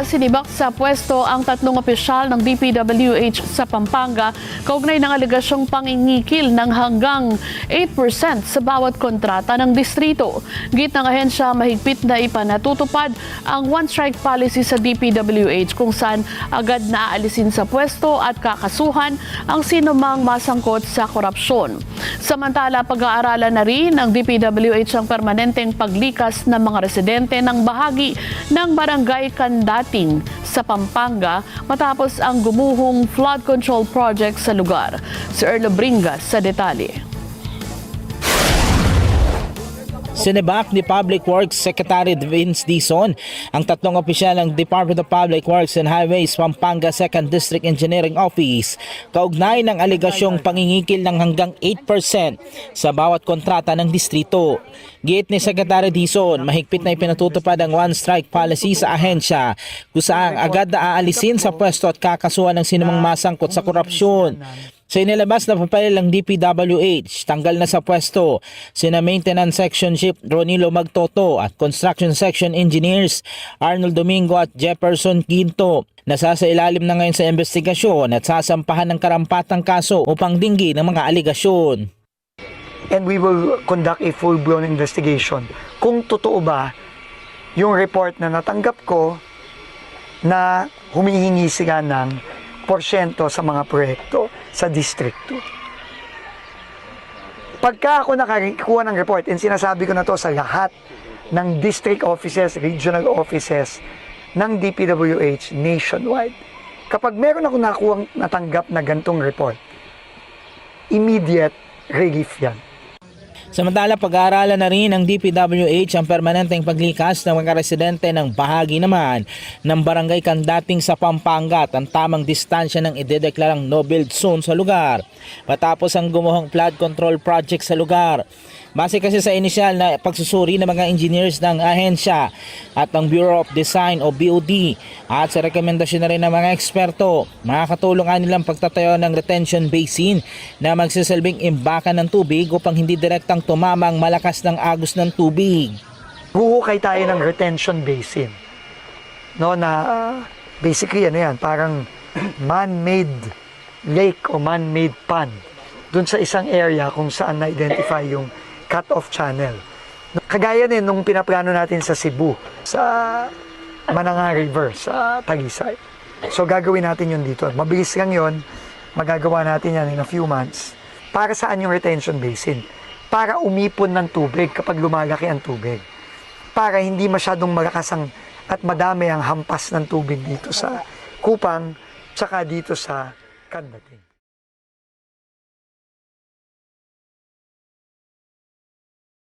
sinibak sa pwesto ang tatlong opisyal ng DPWH sa Pampanga kaugnay ng alegasyong pangingikil ng hanggang 8% sa bawat kontrata ng distrito. Git ng ahensya, mahigpit na ipanatutupad ang one-strike policy sa DPWH kung saan agad na aalisin sa pwesto at kakasuhan ang sinumang masangkot sa korupsyon. Samantala, pag-aaralan na rin ng DPWH ang permanenteng paglikas ng mga residente ng bahagi ng Barangay Candating sa Pampanga matapos ang gumuhong flood control project sa lugar. Si Erlo Bringas sa detalye. Sinibak ni Public Works Secretary Vince Dizon ang tatlong opisyal ng Department of Public Works and Highways Pampanga 2nd District Engineering Office kaugnay ng alegasyong pangingikil ng hanggang 8% sa bawat kontrata ng distrito. Giit ni Secretary Dizon, mahigpit na ipinatutupad ang one-strike policy sa ahensya kung saan agad na aalisin sa pwesto at kakasuhan ng sinumang masangkot sa korupsyon. Sa inilabas na papel ng DPWH, tanggal na sa pwesto sina Maintenance Section Chief Ronilo Magtoto at Construction Section Engineers Arnold Domingo at Jefferson Quinto. Nasasailalim na ngayon sa investigasyon at sasampahan ng karampatang kaso upang dinggin ang mga aligasyon. And we will conduct a full-blown investigation kung totoo ba yung report na natanggap ko na humihingi sila ng porsyento sa mga proyekto sa distrito. Pagka ako nakakuha ng report, and sinasabi ko na to sa lahat ng district offices, regional offices ng DPWH nationwide, kapag meron ako natanggap na gantong report, immediate relief yan. Samantala, pag-aaralan na rin ng DPWH ang permanenteng paglikas ng mga residente ng bahagi naman ng Barangay Candating sa Pampanga at ang tamang distansya ng idedeklarang no-build zone sa lugar matapos ang gumuhong flood control project sa lugar. Base kasi sa inisyal na pagsusuri ng mga engineers ng ahensya at ng Bureau of Design o BOD at sa rekomendasyon na rin ng mga eksperto, makakatulong nilang pagtatayo ng retention basin na magsisilbing imbakan ng tubig upang hindi direktang tumama ang malakas ng agos ng tubig. Huhukay tayo ng retention basin. No, na basically ano yan, parang man-made lake o man-made pond dun sa isang area kung saan na-identify yung cut-off channel. Kagaya din nung pinaplano natin sa Cebu, sa Mananga River, sa Talisay. So gagawin natin yun dito. Mabilis lang yun, magagawa natin yan in a few months. Para saan yung retention basin? Para umipon ng tubig kapag lumalaki ang tubig. Para hindi masyadong malakas at madami ang hampas ng tubig dito sa Kupang, tsaka dito sa Candating.